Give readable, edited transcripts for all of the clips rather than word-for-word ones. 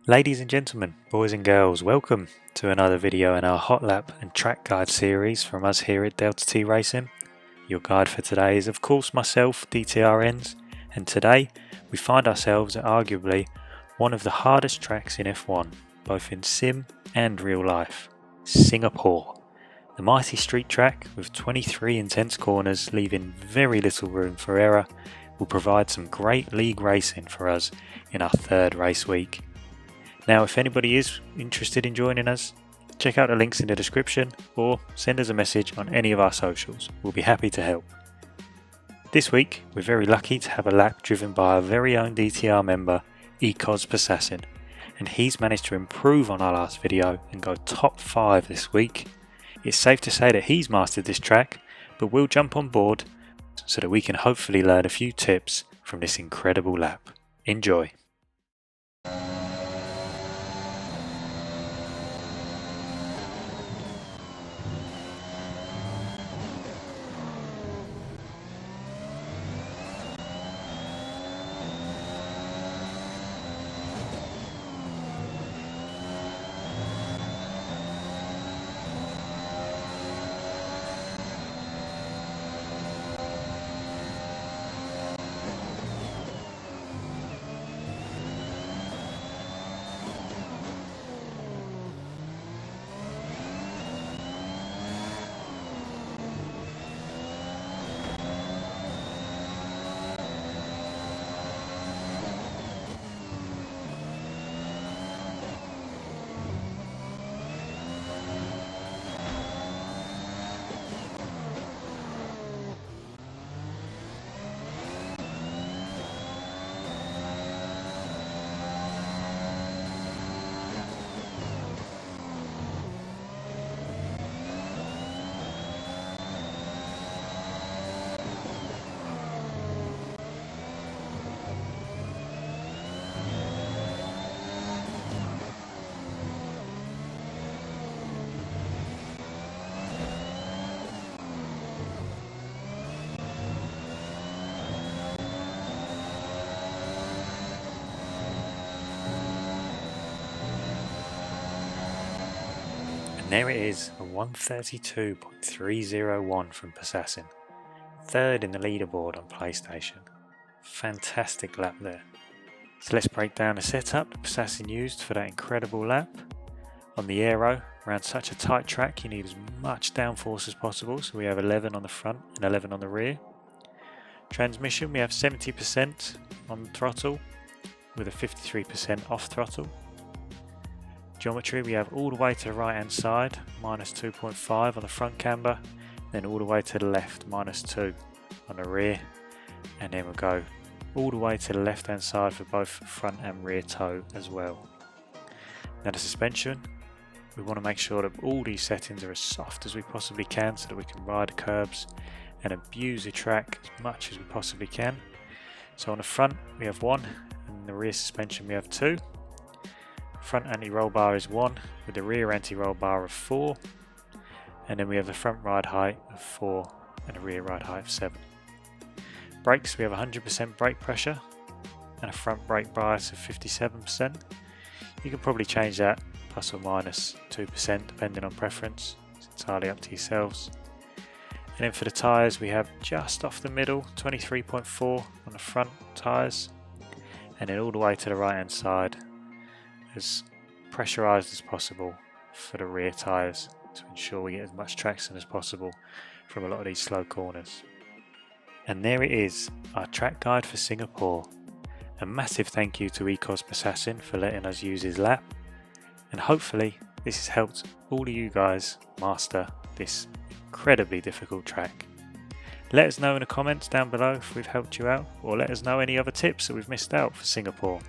Ladies and gentlemen, boys and girls, welcome to another video in our hot lap and track guide series from us here at Delta T Racing. Your guide for today is of course myself, DTRNs, and today we find ourselves at arguably one of the hardest tracks in F1, both in sim and real life, Singapore. The mighty street track with 23 intense corners leaving very little room for error will provide some great league racing for us in our third race week. Now, if anybody is interested in joining us, check out the links in the description or send us a message on any of our socials. We'll be happy to help. This week, we're very lucky to have a lap driven by our very own DTR member, Assassin, and he's managed to improve on our last video and go top 5 this week. It's safe to say that he's mastered this track, but we'll jump on board so that we can hopefully learn a few tips from this incredible lap. Enjoy! And there it is, a 132.301 from Assassin, third in the leaderboard on PlayStation. Fantastic lap there. So let's break down the setup Assassin used for that incredible lap. On the aero, around such a tight track you need as much downforce as possible, so we have 11 on the front and 11 on the rear. Transmission, we have 70% on the throttle with a 53% off throttle. Geometry, we have all the way to the right hand side, minus 2.5 on the front camber, then all the way to the left, minus 2 on the rear, and then we'll go all the way to the left hand side for both front and rear toe as well. Now the suspension, we want to make sure that all these settings are as soft as we possibly can so that we can ride the curbs and abuse the track as much as we possibly can. So on the front we have 1, and the rear suspension we have 2. Front anti-roll bar is 1 with the rear anti-roll bar of 4, and then we have the front ride height of 4 and the rear ride height of 7. Brakes, we have 100% brake pressure and a front brake bias of 57%. You can probably change that plus or minus 2% depending on preference. It's entirely up to yourselves. And then for the tyres, we have just off the middle 23.4 on the front tyres, and then all the way to the right hand side as pressurized as possible for the rear tyres to ensure we get as much traction as possible from a lot of these slow corners. And there it is, our track guide for Singapore. A massive thank you to Assassin for letting us use his lap, and hopefully this has helped all of you guys master this incredibly difficult track. Let us know in the comments down below if we've helped you out, or let us know any other tips that we've missed out for Singapore.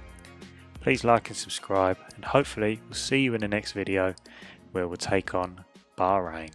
Please like and subscribe, and hopefully we'll see you in the next video where we'll take on Bahrain.